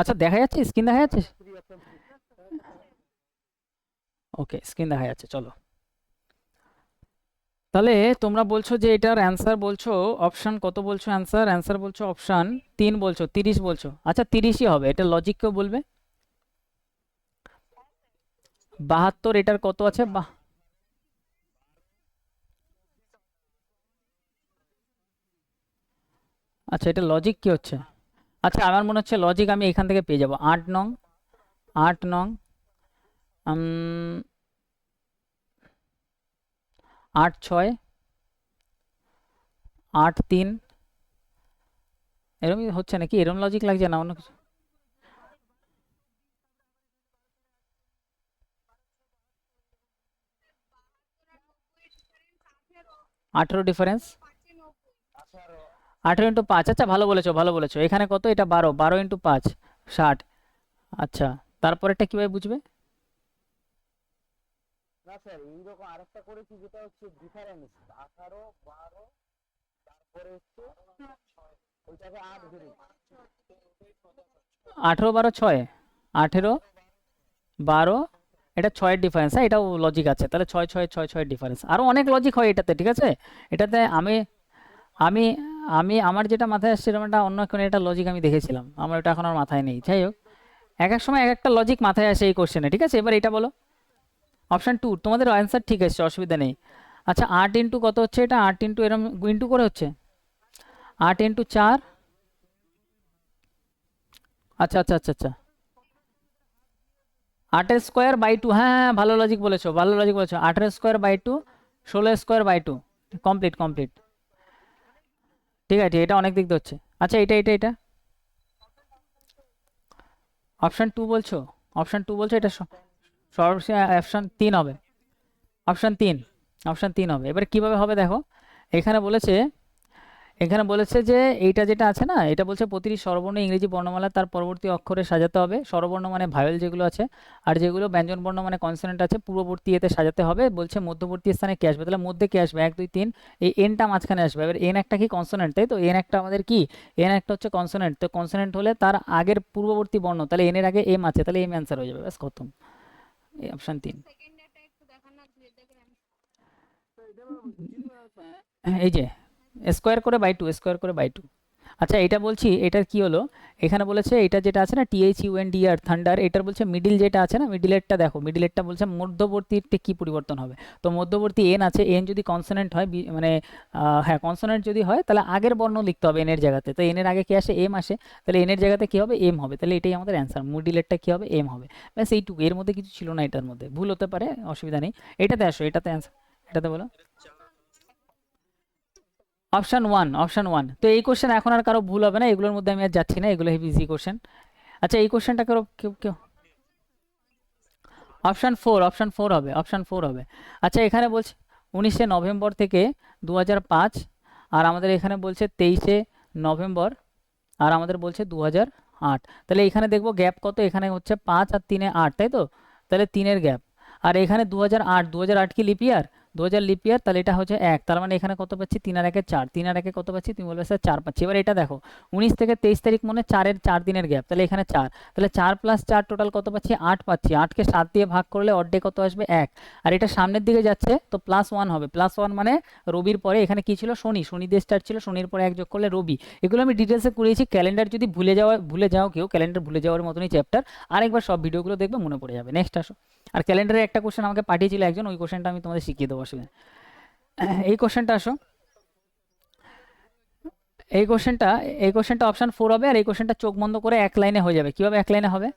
আচ্ছা দেখা যাচ্ছে, স্ক্রিন দেখা যাচ্ছে? ওকে, স্ক্রিন দেখা যাচ্ছে, চলো। তাহলে তোমরা বলছো যে এটার অ্যান্সার বলছো অপশন কত, বলছো অ্যান্সার, অ্যান্সার বলছো অপশন 3, বলছো 30 বলছো। আচ্ছা 30ই হবে, এটা লজিক কেউ বলবে? 72, এটার কত আছে আচ্ছা এটা লজিক কি হচ্ছে? আচ্ছা আমার মনে হচ্ছে লজিক আমি এখান থেকে পেয়ে যাবো। 8 নং, 8 নং, 8 6, 8 3, এরমই হচ্ছে নাকি? এরম লজিক লাগছে না অন্য কিছু? 18 ডিফারেন্স, 18 × 5, আচ্ছা ভালো বলেছো, ভালো বলেছো। এখানে কত? এটা 12, 12 × 5 60। আচ্ছা, তারপরেরটা কিভাবে বুঝবে? না স্যার, এইরকম আরেকটা করেছি যেটা হচ্ছে ডিফারেন্স 18 12, তারপরে হচ্ছে ওইটাকে 8 ধরে। 18 12 6, 18 12, এটা 6-এর ডিফারেন্স। হ্যাঁ এটাও লজিক আছে, তাহলে 6 6 6 6-এর ডিফারেন্স। আরও অনেক লজিক হয় এটাতে, ঠিক আছে। এটাতে আমি আমি আমি আমার যেটা মাথায় আসছে এরকম একটা অন্য কোনো একটা লজিক আমি দেখেছিলাম, আমার ওটা এখন আর মাথায় নেই। যাই হোক, এক এক সময় এক একটা লজিক মাথায় আসে এই কোশ্চেনে, ঠিক আছে। এবার এটা বলো, অপশন 2 তোমাদের অ্যান্সার ঠিক আছে, অসুবিধা নেই। আচ্ছা 8 ইন্টু কত হচ্ছে? এটা 8 ইন্টু এরম ইন্টু করে হচ্ছে, 8 × 4। আচ্ছা আচ্ছা আচ্ছা আচ্ছা, 8 স্কোয়ার বাই 2, হ্যাঁ হ্যাঁ ভালো লজিক বলেছো, ভালো লজিক বলেছো। 8 square by 2, 16 square by 2, complete complete. ঠিক আছে, এটা অনেক দিক দিয়ে হচ্ছে। আচ্ছা এটা অপশন 2 বলছো, অপশন 2 বলছো এটা সর্বশেষ অপশন 3 হবে, অপশন 3, অপশন 3 হবে। এবার কিভাবে হবে দেখো, এখানে বলেছে, এখানে বলেছে যে এইটা যেটা আছে না, এটা বলছে প্রতিটি স্বরবর্ণ ইংরেজি বর্ণমালা তার পরবর্তী অক্ষরে সাজাতে হবে। স্বরবর্ণ মানে ভাওয়েল যেগুলো আছে, আর যেগুলো ব্যঞ্জনবর্ণ মানে কনসোনেন্ট আছে পূর্ববর্তী এতে সাজাতে হবে। বলছে মধ্যবর্তী স্থানে কে আসবে, তাহলে মধ্যে কে আসবে? 1 2 3, এই এনটা মাঝখানে আসবে। এবার এন একটা কি কনসোনেন্ট, তাই তো? এন একটা আমাদের কি, এন একটা হচ্ছে কনসোনেন্ট। তো কনসোনেন্ট হলে তার আগের পূর্ববর্তী বর্ণ, তাহলে এনের আগে এম আছে, তাহলে এম অ্যান্সার হয়ে যাবে, ব্যাস খতম। অপশন 3। এই যে স্কোয়ার করে বাই 2, স্কোয়ার করে বাই 2। আচ্ছা এটা বলছি, এটার কি হলো, এখানে বলেছে এটা যেটা আছে না THUNDR থান্ডার, এটার বলছে মিডিল যেটা আছে না, মিডিলেরটা দেখো, মিডিলেরটা বলছে মধ্যবর্তীতে কি পরিবর্তন হবে। তো মধ্যবর্তী এন আছে, এন যদি কনসোনেন্ট হয় মানে হ্যাঁ কনসোনেন্ট যদি হয় তাহলে আগের বর্ণ লিখতে হবে এনের জায়গাতে। তো এনের আগে কি আসে? এম আসে, তাহলে এনের জায়গাতে কি হবে? এম হবে। তাহলে এটাই আমাদের অ্যান্সার, মিডিলেরটা কি হবে? এম হবে। ব্যাস এইটুকু, এর মধ্যে কিছু ছিল না, এটার মধ্যে ভুল হতে পারে, অসুবিধা নেই। এটাতে আসো, এটাতে অ্যান্সার, এটাতে বলো। Option 1, option 1। তো এই কোশ্চেন এখন আর কারো ভুল হবে না, এগুলোর মধ্যে আমি আর যাচ্ছি না, এগুলো হেভি ইজি কোশ্চেন। আচ্ছা এই কোশ্চেনটা কারো কেউ কেউ অপশন 4, অপশন 4 হবে, অপশন 4 হবে। আচ্ছা এখানে বলছে 19শে নভেম্বর থেকে 2005, আর আমাদের এখানে বলছে 23শে নভেম্বর, আর আমাদের বলছে 2008। তাহলে এখানে দেখবো গ্যাপ কত, এখানে হচ্ছে 5 আর 3-এ 8, তাই তো? তাহলে 3-এর গ্যাপ। আর এখানে 2008, 2008 কি লিপিয়ার? 2000 লিপিয়ার, তাহলে এটা হচ্ছে 1, তার মানে এখানে কত পাচ্ছি? 3 আর 1-এ 4, 3 আর 1-এ কত পাচ্ছি? তুমি বলবে স্যার 4 পাচ্ছি। এবার এটা দেখো 19 থেকে 23 তারিখ মানে 4-এর 4 দিনের গ্যাপ, তাহলে এখানে 4, তাহলে 4 + 4 টোটাল কত পাচ্ছি? 8 পাচ্ছি। 8কে 7 দিয়ে ভাগ করলে অর্ধেক কত আসবে? 1। আর এটা সামনের দিকে যাচ্ছে তো +1 হবে, +1 মানে রবির পরে এখানে কি ছিল? শনি, শনি দিয়ে স্টার্ট ছিল, শনির পরে 1 যোগ করলে রবি। এগুলো আমি ডিটেলসে করিয়েছি, ক্যালেন্ডার যদি ভুলে যাও কেউ, ক্যালেন্ডার ভুলে যাওয়ার মতনই চ্যাপ্টার, আরেকবার সব ভিডিওগুলো দেখবে মনে পড়ে যাবে। নেক্সট আসো। আর ক্যালেন্ডারে একটা কোশ্চেন আমাকে পাঠিয়েছিল একজন, ওই কোশ্চেনটা আমি তোমাদের শিখিয়ে দেবো, আসলে এই কোশ্চেনটা আসো, এই কোশ্চেনটা, এই কোশ্চেনটা অপশন 4 হবে। আর এই কোশ্চেনটা চোখ বন্ধ করে এক লাইনে হয়ে যাবে। কিভাবে এক লাইনে হবে?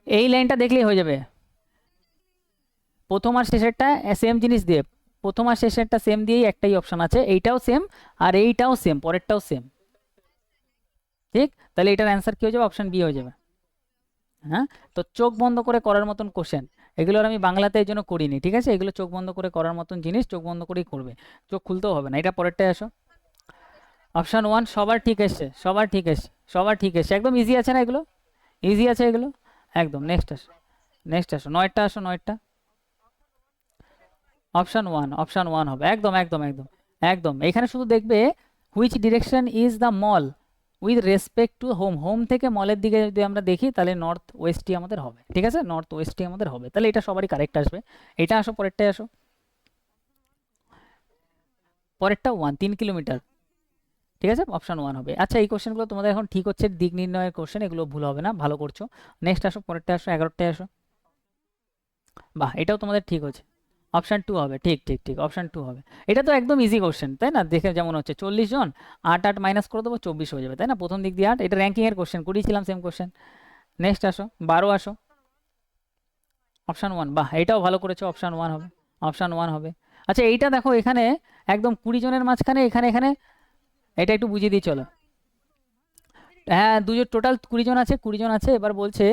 এই লাইনটা দেখলেই হয়ে যাবে, প্রথম আর শেষেরটা সেম জিনিস দিয়ে, প্রথম আর শেষেরটা সেম দিয়েই একটাই অপশন আছে, এইটাও সেম আর এইটাও সেম, পরেরটাও সেম, ঠিক? তাহলে এটার অ্যান্সার কি হয়ে যাবে? অপশন বি হয়ে যাবে। হ্যাঁ, তো চোখ বন্ধ করে করার মতন কোশ্চেন, এগুলোর আমি বাংলাতে এই জন্য করিনি, ঠিক আছে। এগুলো চোখ বন্ধ করে করার মতন জিনিস, চোখ বন্ধ করেই করবে, চোখ খুলতেও হবে না। এটা পরেরটায় আসো। অপশন 1 সবার ঠিক এসছে, সবার ঠিক এসছে, সবার ঠিক এসছে, একদম ইজি আছে না এগুলো? ইজি আছে এগুলো একদম। নেক্সট আসো, নেক্সট আসো, 9টা আসো, 9টা। অপশন 1, অপশন 1 হবে, একদম একদম একদম একদম। এখানে শুধু দেখবে which direction is the mall, with respect to home, home থেকে মলের দিকে যদি আমরা দেখি তাহলে নর্থ ওয়েস্টই আমাদের হবে, ঠিক আছে, নর্থ ওয়েস্টই আমাদের হবে, তাহলে এটা সবারই কারেক্ট আসবে। এটা আসো, পরেরটায় আসো, পরেরটা 3 কিলোমিটার, ঠিক আছে, অপশন 1 হবে। আচ্ছা এই কোশ্চেনগুলো তোমাদের এখন ঠিক হচ্ছে, দিক নির্ণয়ের কোশ্চেন, এগুলো ভুল হবে না, ভালো করছো। নেক্সট আসো, পরেরটা আসো, 11টায় আসো। বাহ, এটাও তোমাদের ঠিক হচ্ছে, অপশন 2 হবে, ঠিক ঠিক ঠিক, অপশন 2 হবে। এটা তো একদম ইজি কোশ্চেন, তাই না, দেখে যেমন হচ্ছে 40 জন, 8 8 মাইনাস করে দেবো, 24 হয়ে যাবে, তাই না, প্রথম দিক দিয়ে 8, এটা র্যাঙ্কিং এর কোশ্চেন, করিয়েছিলাম সেম কোশ্চেন। নেক্সট আসো, 12 আসো, অপশন 1, বাহ এটাও ভালো করেছো, অপশন 1 হবে, অপশন 1 হবে। আচ্ছা এইটা দেখো, এখানে একদম 20 জনের মাঝখানে, এখানে এখানে এটা একটু বুঝিয়ে দিই চলো। হ্যাঁ, দুজন টোটাল 20 জন আছে, 20 জন আছে, এবার বলছে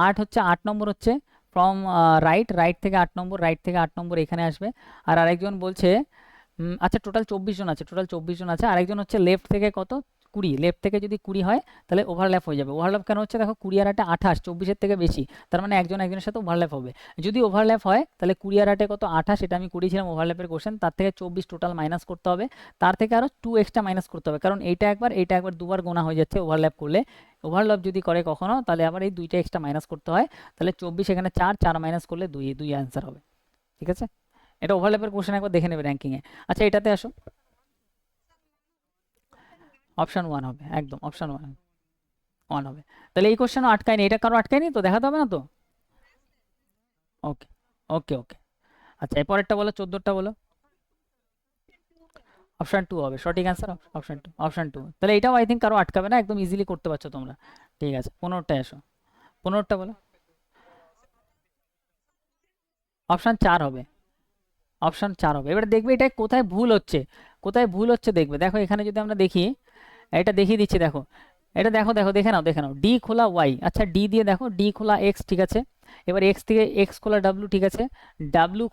8 নম্বর হচ্ছে ফ্রম রাইট, রাইট থেকে 8 নম্বর, রাইট থেকে 8 নম্বর এখানে আসবে। আর আরেকজন বলছে আচ্ছা টোটাল 24 জন আছে, টোটাল 24 জন আছে, আরেকজন হচ্ছে লেফট থেকে কত, 20, লেফট থেকে যদি 20 হয় তাহলে ওভারল্যাপ হয়ে যাবে। ওভারল্যাপ কেন হচ্ছে দেখো, 20 আর 8 28, 24-এর থেকে বেশি, তার মানে একজন একজনের সাথে ওভারল্যাপ হবে। যদি ওভারল্যাপ হয় তাহলে 20 আর 8 কত, 28, এটা আমি করেছিলাম ওভারল্যাপের কোশ্চেন, তার থেকে 24 টোটাল মাইনাস করতে হবে, তার থেকে আরও 2 এক্সট্রা মাইনাস করতে হবে, কারণ এইটা একবার এইটা একবার দুবার গোনা হয়ে যাচ্ছে ওভারল্যাপ করলে। ওভারল্যাপ যদি করে কখনো তাহলে আবার এই দুইটা এক্সট্রা মাইনাস করতে হয়, তাহলে 24 এখানে 4, 4 মাইনাস করলে 2, 2 অ্যান্সার হবে, ঠিক আছে। এটা ওভারল্যাপের কোশ্চেন, একবার দেখে নেবে র্যাঙ্কিংয়ে। আচ্ছা এটাতে আসো, অপশন 1 হবে, একদম অপশন 1 1 হবে। তাহলে এই কোশ্চেনও আটকায়নি, এটা কারো আটকায়নি তো, দেখাতে হবে না তো। ওকে ওকে ওকে। আচ্ছা এরপরেরটা বলো, 14টা বলো। অপশন 2 হবে সঠিক অ্যান্সার, অপশন 2, অপশন 2, তাহলে এটাও আই থিঙ্ক কারো আটকাবে না, একদম ইজিলি করতে পারছো তোমরা। ঠিক আছে 15টায় এসো, 15টা বলো। অপশন 4 হবে, অপশন 4 হবে। এবার দেখবে এটা কোথায় ভুল হচ্ছে, কোথায় ভুল হচ্ছে দেখবে, দেখো এখানে যদি আমরা দেখি, এটা দেখিয়ে দিচ্ছি দেখো, এটা দেখো দেখো, দেখে নাও দেখে নাও, ডি খোলা ওয়াই, আচ্ছা ডি দিয়ে দেখো, ডি খোলা এক্স, ঠিক আছে, এবার এক্স থেকে এক্স খোলা ডাব্লু, ঠিক আছে, ডাব্লু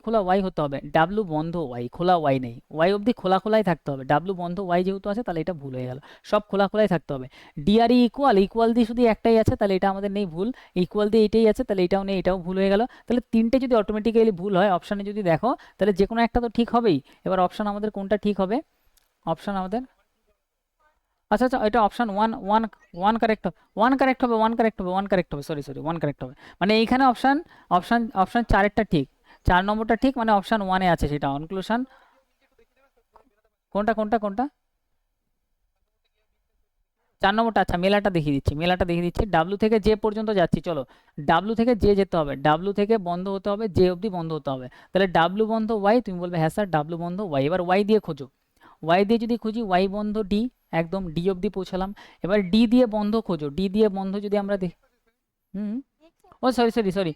খোলা ওয়াই হতে হবে, ডাব্লু বন্ধ ওয়াই, খোলা ওয়াই নেই, ওয়াই অবধি খোলা খোলাই থাকতে হবে, ডাব্লু বন্ধ ওয়াই যেহেতু আছে তাহলে এটা ভুল হয়ে গেল, সব খোলা খোলাই থাকতে হবে। ডি আর ইকুয়াল, ইকুয়াল দিয়ে শুধু একটাই আছে তাহলে এটা আমাদের নেই, ভুল, ইকুয়াল দিয়ে এটাই আছে তাহলে এটাও নেই, এটাও ভুল হয়ে গেল, তাহলে তিনটে যদি অটোমেটিক্যালি ভুল হয় অপশানে যদি দেখো, তাহলে যে কোনো একটা তো ঠিক হবেই। এবার অপশান আমাদের কোনটা ঠিক হবে, অপশান আমাদের, আচ্ছা আচ্ছা এটা অপশন 1, 1, 1 কারেক্ট হবে, 1 কারেক্ট হবে, 1 কারেক্ট হবে, 1 কারেক্ট হবে, সরি সরি 1 কারেক্ট হবে, মানে এইখানে অপশন, অপশন 4এরটা ঠিক, 4 নম্বরটা ঠিক, মানে অপশন 1-এ আছে সেটা অনক্লুশন। কোনটা কোনটা কোনটা, 4 নম্বরটা, আচ্ছা মেলাটা দেখিয়ে দিচ্ছি, মেলাটা দেখিয়ে দিচ্ছি, ডাব্লু থেকে জে পর্যন্ত যাচ্ছি, চলো ডাব্লু থেকে জে যেতে হবে, ডাব্লু থেকে বন্ধ হতে হবে, জে অবধি বন্ধ হতে হবে, তাহলে ডাব্লু বন্ধ ওয়াই, তুমি বলবে হ্যাঁ স্যার ডাব্লু বন্ধ ওয়াই, এবার ওয়াই দিয়ে খোঁজো, ওয়াই দিয়ে যদি খুঁজি ওয়াই বন্ধ ডি, একদম ডি অবধি পৌঁছালাম, এবার ডি দিয়ে বন্ধ খোঁজো, ডি দিয়ে বন্ধ যদি আমরা দেখি, হুম, ও sorry sorry sorry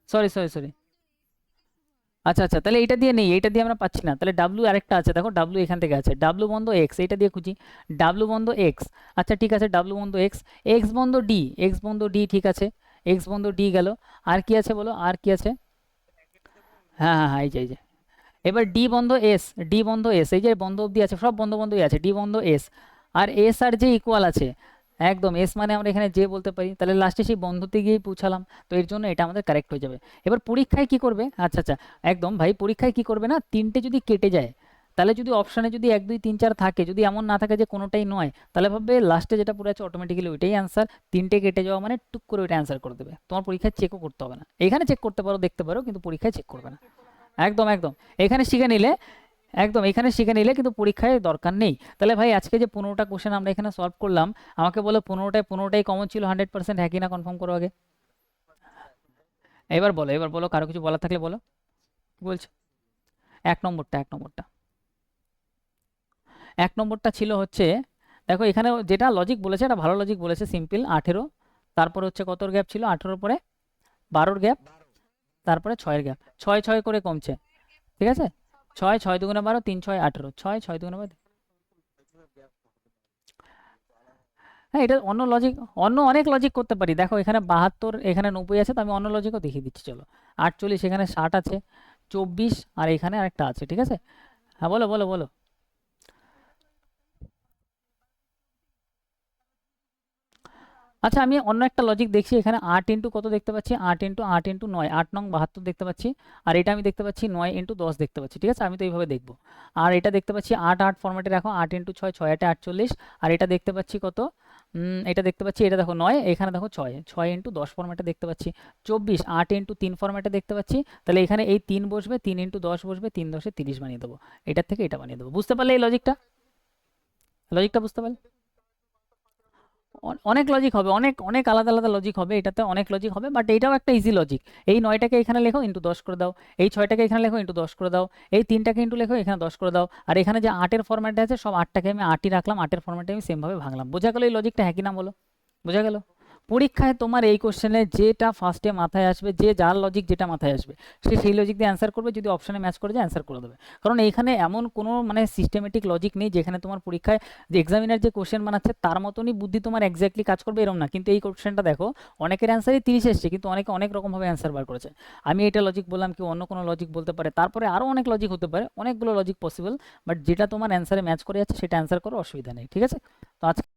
sorry sorry sorry, আচ্ছা আচ্ছা তাহলে এইটা দিয়ে নেই, এইটা দিয়ে আমরা পাচ্ছি না, তাহলে ডাব্লু আরেকটা আছে দেখো, ডাব্লু এখান থেকে আছে, ডাব্লু বন্ধ এক্স, এইটা দিয়ে খুঁজি, ডাব্লু বন্ধ এক্স, আচ্ছা ঠিক আছে ডাব্লু বন্ধ এক্স, এক্স বন্ধ ডি, এক্স বন্ধ ডি, ঠিক আছে, এক্স বন্ধ ডি গেল, আর কি আছে বলো, আর কি আছে, হ্যাঁ হ্যাঁ হ্যাঁ এই যে এবার ডি বন্ধ এস, ডি বন্ধ এস, এই যে বন্ধ অবধি আছে, সব বন্ধ বন্ধই আছে, ডি বন্ধ এস, আর এস আর যে ইকুয়াল আছে, একদম এস মানে আমরা এখানে যে বলতে পারি, তাহলে লাস্টে সেই বন্ধতে গিয়েই পৌঁছালাম, তো এর জন্য এটা আমাদের কারেক্ট হয়ে যাবে। এবার পরীক্ষায় কি করবে, আচ্ছা আচ্ছা একদম ভাই, পরীক্ষায় কি করবে না, তিনটে যদি কেটে যায়, তাহলে যদি অপশানে যদি 1 2 3 4 থাকে, যদি এমন না থাকে যে কোনোটাই নয়, তাহলে ভাববে লাস্টে যেটা পড়ে আছে অটোমেটিক্যালি ওইটাই অ্যান্সার, তিনটে কেটে যাওয়া মানে টুক করে ওইটা অ্যান্সার করে দেবে, তোমার পরীক্ষায় চেকও করতে হবে না, এখানে চেক করতে পারো দেখতে পারো, কিন্তু পরীক্ষায় চেক করবে না, একদম একদম, এখানে শিখে নিলে, একদম এখানে শিখে নিলে কিন্তু পরীক্ষায় দরকার নেই। তাহলে ভাই আজকে যে 15টা কোশ্চেন আমরা এখানে সলভ করলাম, আমাকে বলো 15টাই কমন ছিল 100%, হ্যাঁ কি না কনফার্ম করো আগে, এবার বলো, এবার বলো, কারো কিছু বলার থাকলে বলো, কি বলছো। 1 নম্বরটা, 1 নম্বরটা, 1 নম্বরটা ছিল হচ্ছে, দেখো এখানে যেটা লজিক বলেছে এটা ভালো লজিক বলেছে, সিম্পল, 18, তারপরে হচ্ছে কতর গ্যাপ ছিল, 18-র পরে 12-র গ্যাপ, তারপরে 6-এর গ্যাপ, 6 6 করে কমছে, ঠিক আছে, 6 6 দুগুণে 12, 3 6 18, 6 6 দুগুণে 12, হ্যাঁ এটা অন্য লজিক, অন্য অনেক লজিক করতে পারি, দেখো এখানে 72, এখানে 90 আছে, তো আমি অন্য লজিকও দেখিয়ে দিচ্ছি চলো, 48, এখানে 60 আছে, 24 আর এখানে আরেকটা আছে, ঠিক আছে, হ্যাঁ বলো বলো বলো। আচ্ছা আমি অন্য একটা লজিক দেখছি, এখানে 8 ইন্টু কত দেখতে পাচ্ছি, 8 ইন্টু 9, 8 নং 72 দেখতে পাচ্ছি, আর এটা আমি দেখতে পাচ্ছি 9 ইন্টু 10 দেখতে পাচ্ছি, ঠিক আছে, আমি তো এইভাবে দেখবো। আর এটা দেখতে পাচ্ছি 8 8 ফরম্যাটে রাখো, 8 ইন্টু 6, 6 8 48, আর এটা দেখতে পাচ্ছি কত, এটা দেখতে পাচ্ছি, এটা দেখো 9, এখানে দেখো 6, 6 ইন্টু 10 ফরম্যাটে দেখতে পাচ্ছি, 24, 8 ইন্টু 3 ফরম্যাটে দেখতে পাচ্ছি, তাহলে এখানে এই 3 বসবে, 3 ইন্টু 10 বসবে, 3 10 30 বানিয়ে দেবো, এটার থেকে এটা বানিয়ে দেবো। বুঝতে পারলে এই লজিকটা, লজিকটা বুঝতে পারলে? অনেক লজিক হবে, অনেক অনেক আলাদা আলাদা লজিক হবে, এটাতে অনেক লজিক হবে, বাট এইটাও একটা ইজি লজিক। এই 9টাকে এখানে লেখো ইন্টু 10 করে দাও, এই 6টাকে এখানে লেখো ইন্টু 10 করে দাও, এই 3টাকে ইন্টু লেখো এখানে 10 করে দাও, আর এখানে যে 8-এর ফরম্যাটে আছে সব 8টাকে আমি 8ই রাখলাম, 8-এর ফরম্যাটে আমি সেমভাবে ভাঙলাম। বোঝা গেল এই লজিকটা, হ্যাঁ কি না বলো? বোঝা গেল? পরীক্ষায় তোমার এই কোশ্চেনে যেটা ফার্স্টে মাথায় আসবে, যে যার লজিক যেটা মাথায় আসবে, সে সেই লজিক দিয়ে অ্যান্সার করবে, যদি অপশনে ম্যাচ করে যায় অ্যান্সার করে দেবে। কারণ এইখানে এমন কোনো মানে সিস্টেমেটিক লজিক নেই যেখানে তোমার পরীক্ষায় যে এক্সামিনার যে কোশ্চেন বানাচ্ছে তার মতনই বুদ্ধি তোমার এক্স্যাক্টলি কাজ করবে এরকম না। কিন্তু এই কোশ্চেনটা দেখো, অনেকের অ্যান্সারই 30 এসছে, কিন্তু অনেকে অনেক রকমভাবে অ্যান্সার বার করেছে। আমি এটা লজিক বললাম, কেউ অন্য কোনো লজিক বলতে পারে, তারপরে আরও অনেক লজিক হতে পারে, অনেকগুলো লজিক পসিবল, বাট যেটা তোমার অ্যান্সারে ম্যাচ করে যাচ্ছে সেটা অ্যান্সার করো, অসুবিধা নেই, ঠিক আছে? তো আজকে